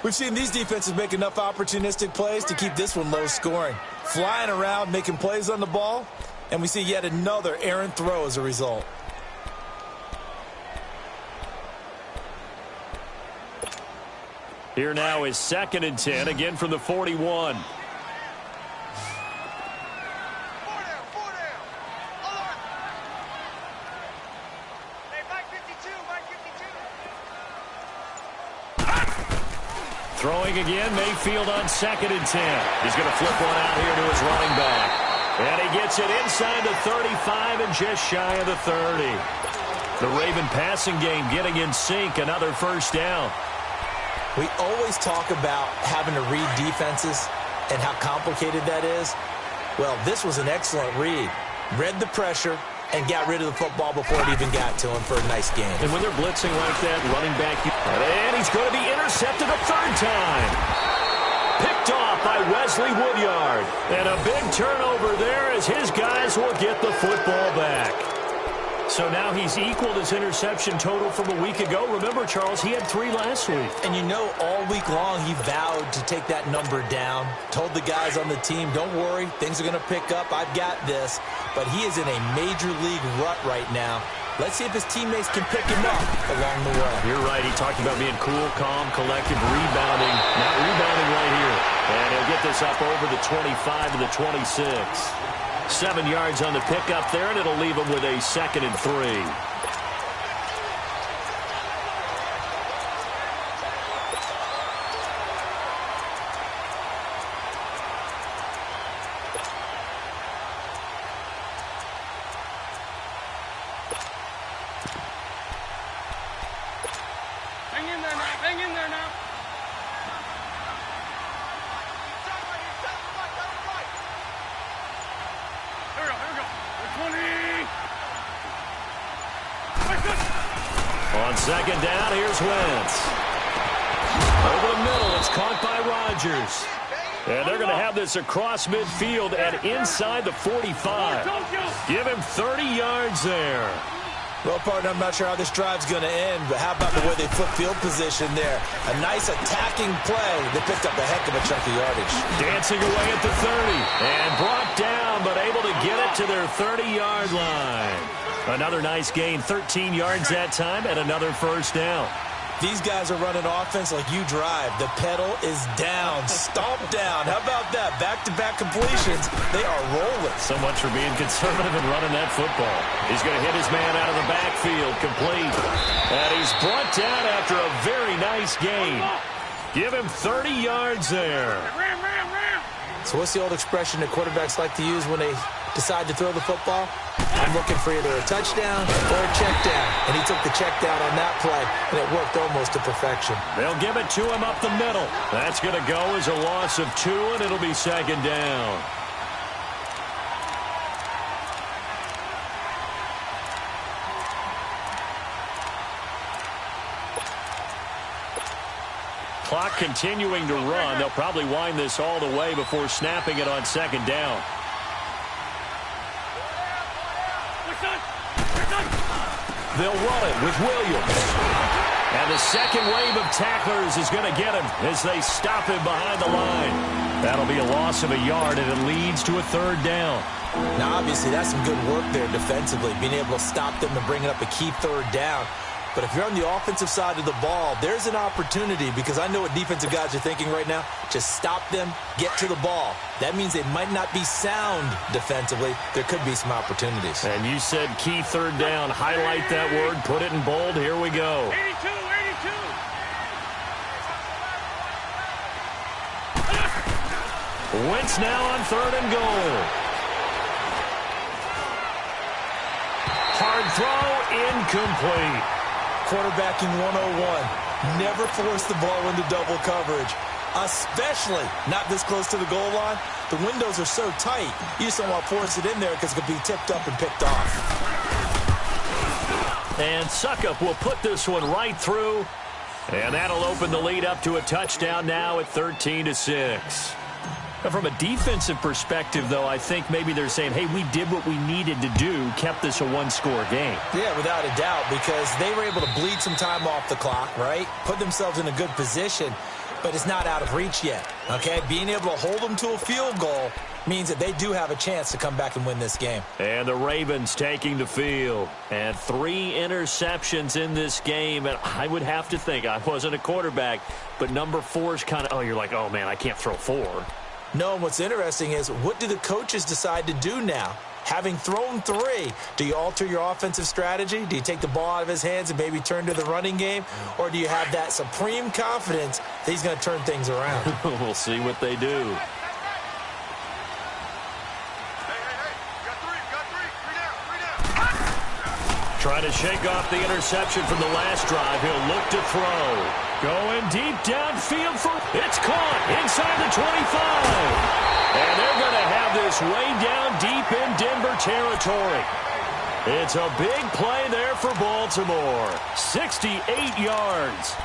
[SPEAKER 2] We've seen these defenses make enough opportunistic plays to keep this one low scoring. Flying around, making plays on the ball. And we see yet another errant throw as a result.
[SPEAKER 1] Here now is 2nd and 10, again from the 41. Throwing again, Mayfield on 2nd and 10. He's going to flip one out here to his running back. And he gets it inside the 35 and just shy of the 30. The Raven passing game getting in sync, another 1st down.
[SPEAKER 2] We always talk about having to read defenses and how complicated that is. Well, this was an excellent read. Read the pressure and got rid of the football before it even got to him for a nice game.
[SPEAKER 1] And when they're blitzing like that, running back, and he's going to be intercepted a 3rd time. Picked off by Wesley Woodyard. And a big turnover there as his guys will get the football back. So now he's equaled his interception total from a week ago. Remember, Charles, he had 3 last week.
[SPEAKER 2] And you know, all week long he vowed to take that number down. Told the guys on the team, don't worry, things are going to pick up. I've got this. But he is in a major league rut right now. Let's see if his teammates can pick him up along the way.
[SPEAKER 1] You're right. He talked about being cool, calm, collective, rebounding. Not rebounding right here. And he'll get this up over the 25 to the 26. 7 yards on the pickup there, and it'll leave him with a 2nd and 3.
[SPEAKER 3] Hang in there now. Here we go. 20.
[SPEAKER 1] On 2nd down, here's Wentz. Over the middle, it's caught by Rodgers. And they're going to have this across midfield and inside the 45. Give him 30 yards there.
[SPEAKER 2] Well, partner, I'm not sure how this drive's going to end, but how about the way they flip field position there? A nice attacking play. They picked up a heck of a chunk of yardage.
[SPEAKER 1] Dancing away at the 30. And brought down, but able to get it to their 30-yard line. Another nice gain, 13 yards that time, and another 1st down.
[SPEAKER 2] These guys are running offense like you drive. The pedal is down, stomp down. How about that? Back-to-back completions. They are rolling.
[SPEAKER 1] So much for being conservative and running that football. He's going to hit his man out of the backfield, complete. And he's brought down after a very nice gain. Give him 30 yards there.
[SPEAKER 2] So what's the old expression that quarterbacks like to use when they decide to throw the football? I'm looking for either a touchdown or a check down. And he took the check down on that play, and it worked almost to perfection.
[SPEAKER 1] They'll give it to him up the middle. That's going to go as a loss of 2, and it'll be 2nd down. Clock continuing to run. They'll probably wind this all the way before snapping it on 2nd down. They'll run it with Williams. And the second wave of tacklers is going to get him as they stop him behind the line. That'll be a loss of a yard, and it leads to a 3rd down.
[SPEAKER 2] Now, obviously, that's some good work there defensively, being able to stop them and bring it up a key 3rd down. But if you're on the offensive side of the ball, there's an opportunity, because I know what defensive guys are thinking right now. Just stop them, get to the ball. That means they might not be sound defensively. There could be some opportunities.
[SPEAKER 1] And you said key 3rd down. Highlight that word. Put it in bold. Here we go.
[SPEAKER 3] 82.
[SPEAKER 1] Wentz now on 3rd and goal. Hard throw, incomplete.
[SPEAKER 2] Quarterbacking 101. Never force the ball into double coverage, especially not this close to the goal line. The windows are so tight, you just don't want to force it in there because it could be tipped up and picked off.
[SPEAKER 1] And Suckup will put this one right through. And that'll open the lead up to a touchdown now at 13-6. From a defensive perspective, though, I think maybe they're saying, hey, we did what we needed to do, kept this a one-score game.
[SPEAKER 2] Yeah, without a doubt, because they were able to bleed some time off the clock, right? Put themselves in a good position, but it's not out of reach yet, okay? Being able to hold them to a field goal means that they do have a chance to come back and win this game.
[SPEAKER 1] And the Ravens taking the field. And 3 interceptions in this game. And I would have to think, I wasn't a quarterback, but number 4 is kind of, you're like, oh, man, I can't throw 4.
[SPEAKER 2] No, and what's interesting is, what do the coaches decide to do now? Having thrown 3, do you alter your offensive strategy? Do you take the ball out of his hands and maybe turn to the running game? Or do you have that supreme confidence that he's going to turn things around?
[SPEAKER 1] We'll see what they do. Trying to shake off the interception from the last drive. He'll look to throw. Going deep downfield for... It's caught inside the 25. And they're going to have this way down deep in Denver territory. It's a big play there for Baltimore. 68 yards.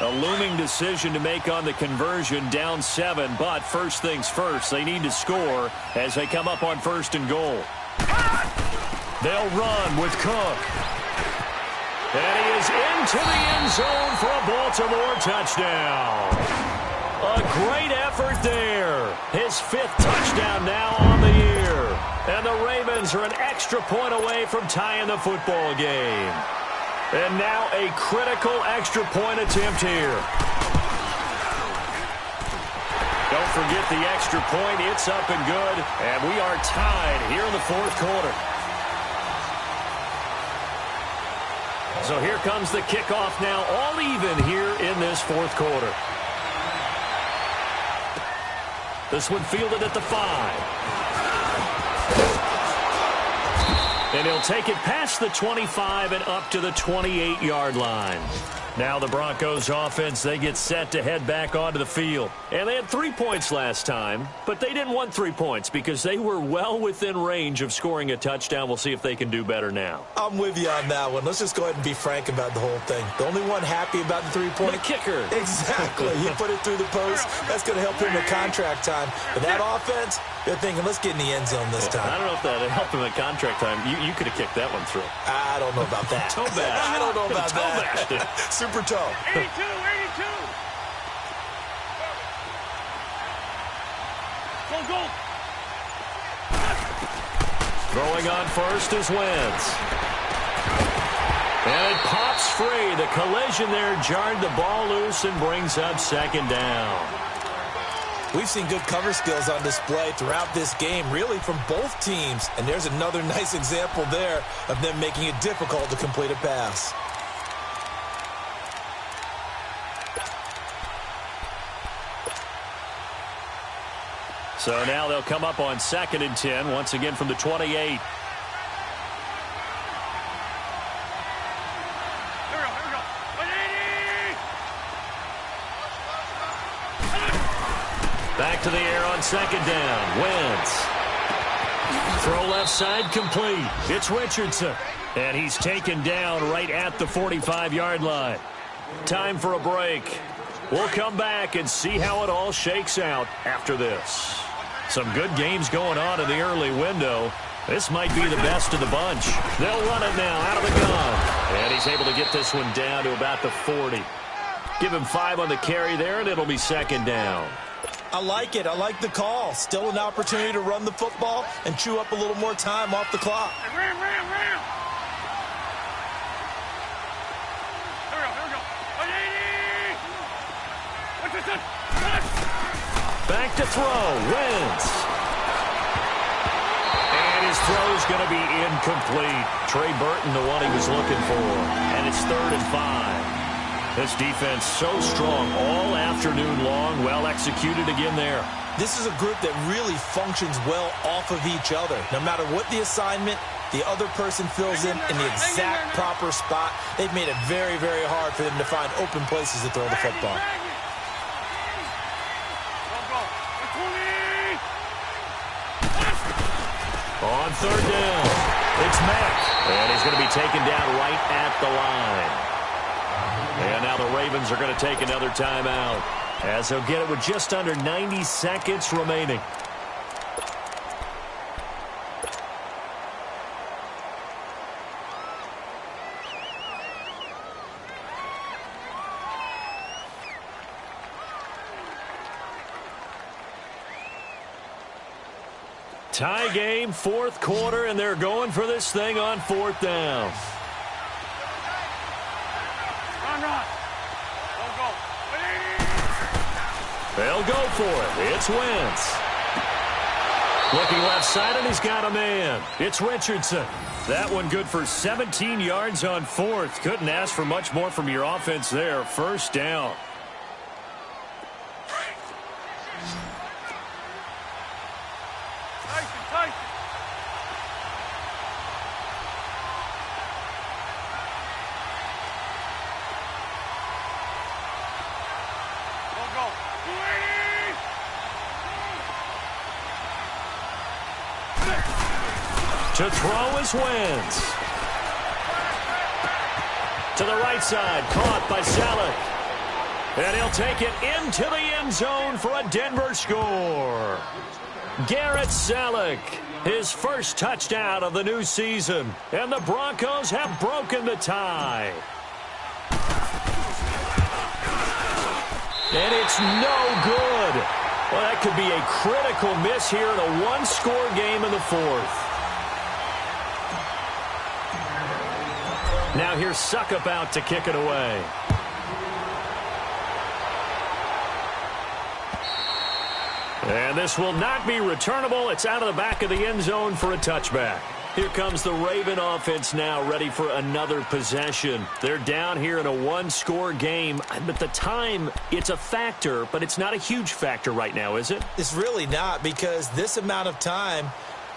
[SPEAKER 1] A looming decision to make on the conversion, down 7, but first things first, they need to score as they come up on 1st and goal. They'll run with Cook. And he is into the end zone for a Baltimore touchdown. A great effort there. His 5th touchdown now on the year. And the Ravens are an extra point away from tying the football game. And now a critical extra point attempt here. Don't forget the extra point. It's up and good. And we are tied here in the 4th quarter. So here comes the kickoff now, all even here in this 4th quarter. This one fielded at the 5. And he'll take it past the 25 and up to the 28-yard line. Now the Broncos offense, they get set to head back onto the field. And they had 3 points last time, but they didn't want 3 points because they were well within range of scoring a touchdown. We'll see if they can do better now.
[SPEAKER 2] I'm with you on that one. Let's just go ahead and be frank about the whole thing. The only one happy about the 3-point...
[SPEAKER 1] The kicker.
[SPEAKER 2] Exactly. You put it through the post. That's going to help him at contract time. But that offense, they're thinking, let's get in the end zone this time.
[SPEAKER 1] I don't know if that helped him at contract time. You could have kicked that one through.
[SPEAKER 2] I don't know about that.
[SPEAKER 1] Toe bash.
[SPEAKER 2] I don't know about
[SPEAKER 1] Toe
[SPEAKER 2] that.
[SPEAKER 1] bashed.
[SPEAKER 2] Super toe.
[SPEAKER 3] 82, 82. Go.
[SPEAKER 1] Throwing on first is Wentz. And it pops free. The collision there jarred the ball loose and brings up 2nd down.
[SPEAKER 2] We've seen good cover skills on display throughout this game, really from both teams. And there's another nice example there of them making it difficult to complete a pass.
[SPEAKER 1] So now they'll come up on 2nd and 10, once again from the 28.
[SPEAKER 3] Here we go. 180.
[SPEAKER 1] Back to the air on 2nd down. Wentz. Throw left side complete. It's Richardson. And he's taken down right at the 45-yard line. Time for a break. We'll come back and see how it all shakes out after this. Some good games going on in the early window. This might be the best of the bunch. They'll run it now out of the gun. And he's able to get this one down to about the 40. Give him 5 on the carry there, and it'll be 2nd down.
[SPEAKER 2] I like it. I like the call. Still an opportunity to run the football and chew up a little more time off the clock.
[SPEAKER 3] Ram. Here we go. 180. What's this?
[SPEAKER 1] Back to throw. Wentz. And his throw's going to be incomplete. Trey Burton, the one he was looking for. And it's 3rd and 5. This defense so strong all afternoon long. Well executed again there.
[SPEAKER 2] This is a group that really functions well off of each other. No matter what the assignment, the other person fills in the exact proper spot. They've made it very, very hard for them to find open places to throw the football.
[SPEAKER 1] On third down, it's Mack, and he's going to be taken down right at the line. And now the Ravens are going to take another timeout, as they'll get it with just under 90 seconds remaining. Tie game, fourth quarter, and they're going for this thing on fourth down.
[SPEAKER 3] Run. Go.
[SPEAKER 1] They'll go for it. It's Wentz. Looking left side, and he's got a man. It's Richardson. That one good for 17 yards on fourth. Couldn't ask for much more from your offense there. First down. To throw is Wentz. To the right side, caught by Salek. And he'll take it into the end zone for a Denver score. Garrett Salek, his first touchdown of the new season. And the Broncos have broken the tie. And it's no good. Well, that could be a critical miss here in a one-score game in the fourth. Now here's Suckup out to kick it away. And this will not be returnable. It's out of the back of the end zone for a touchback. Here comes the Raven offense now, ready for another possession. They're down here in a one-score game. But the time, it's a factor, but it's not a huge factor right now, is it?
[SPEAKER 2] It's really not, because this amount of time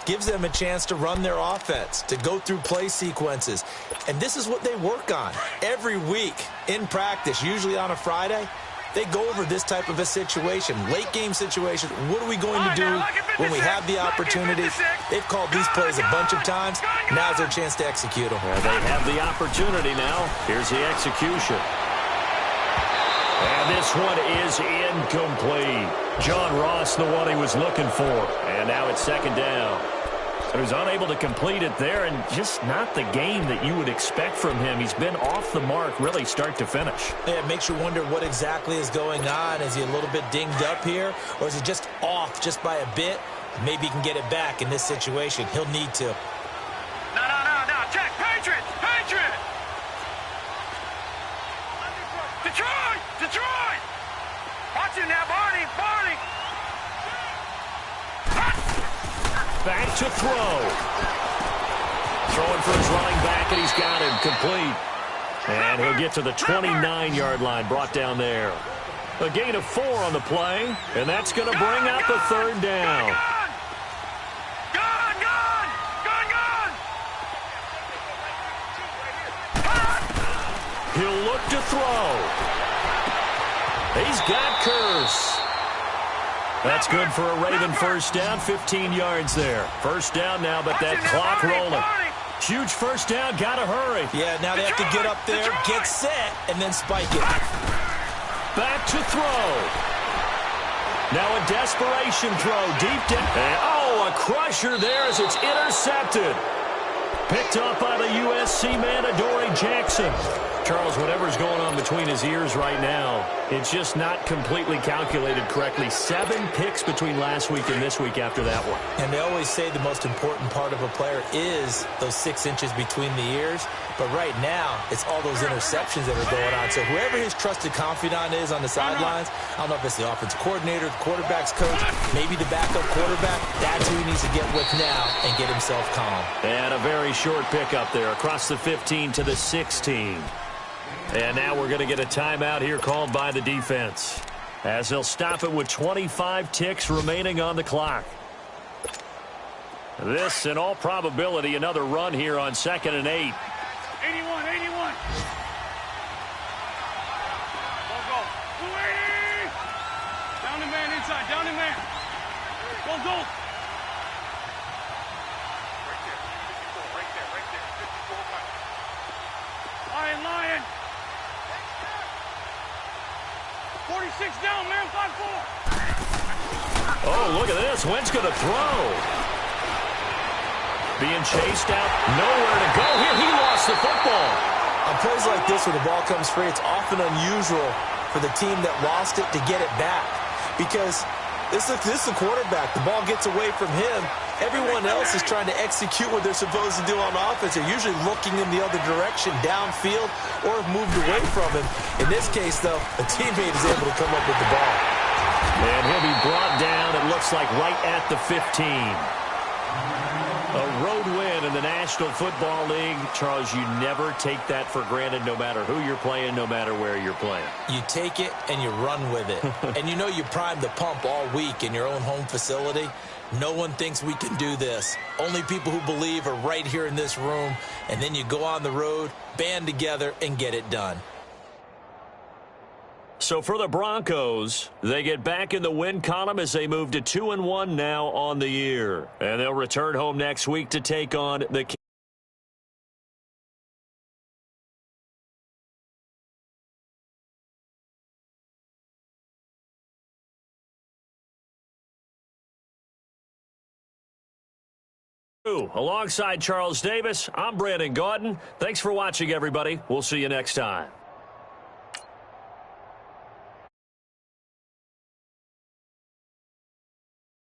[SPEAKER 2] gives them a chance to run their offense, to go through play sequences. And this is what they work on every week in practice, usually on a Friday. They go over this type of a situation, late game situation. What are we going to do when we have the opportunity? They've called these plays a bunch of times. Now's their chance to execute them.
[SPEAKER 1] Well, they have the opportunity now. Here's the execution. And this one is incomplete. John Ross, the one he was looking for. And now it's second down. He was unable to complete it there, and just not the game that you would expect from him. He's been off the mark, really, start to finish.
[SPEAKER 2] Yeah, it makes you wonder what exactly is going on. Is he a little bit dinged up here, or is he just off just by a bit? Maybe he can get it back in this situation. He'll need to.
[SPEAKER 3] No. Check. Patriot. Detroit. Watch him now, Barney.
[SPEAKER 1] Back to throw. Throwing for his running back, and he's got him complete. And he'll get to the 29-yard line, brought down there. A gain of 4 on the play, and that's going to bring up a third down.
[SPEAKER 3] Gone.
[SPEAKER 1] He'll look to throw. He's got Curse. That's good for a Raven first down, 15 yards there. First down now, but that clock rolling. Huge first down, got to hurry.
[SPEAKER 2] Yeah, now they have to get up there, get set, and then spike it.
[SPEAKER 1] Back to throw. Now a desperation throw, deep down. And, a crusher there as it's intercepted. Picked up by the USC man, Adoree Jackson. Charles, whatever's going on between his ears right now, it's just not completely calculated correctly. 7 picks between last week and this week after that one.
[SPEAKER 2] And they always say the most important part of a player is those 6 inches between the ears. But right now, it's all those interceptions that are going on. So whoever his trusted confidant is on the sidelines, I don't know if it's the offensive coordinator, the quarterback's coach, maybe the backup quarterback, that's who he needs to get with now and get himself calm.
[SPEAKER 1] And a very short pickup there across the 15 to the 16. And now we're going to get a timeout here called by the defense, as they'll stop it with 25 ticks remaining on the clock. This, in all probability, another run here on 2nd and 8.
[SPEAKER 3] 81, 81. Go. 280. Down the man inside. Down the man. Go. Right there. 54. Lion. 46 down, man. 5-4.
[SPEAKER 1] Oh, look at this. Wentz going to throw. Being chased out. Nowhere to go here. He lost the football.
[SPEAKER 2] On plays like this where the ball comes free, it's often unusual for the team that lost it to get it back. Because this is the quarterback. The ball gets away from him. Everyone else is trying to execute what they're supposed to do on offense. They're usually looking in the other direction, downfield, or have moved away from him. In this case, though, a teammate is able to come up with the ball.
[SPEAKER 1] And he'll be brought down, it looks like, right at the 15. A road win in the National Football League. Charles, you never take that for granted no matter who you're playing, no matter where you're playing.
[SPEAKER 2] You take it and you run with it. And you know you primed the pump all week in your own home facility. No one thinks we can do this. Only people who believe are right here in this room. And then you go on the road, band together, and get it done.
[SPEAKER 1] So for the Broncos, they get back in the win column as they move to 2-1 now on the year. And they'll return home next week to take on the Alongside Charles Davis, I'm Brandon Gaudin. Thanks for watching, everybody. We'll see you next time.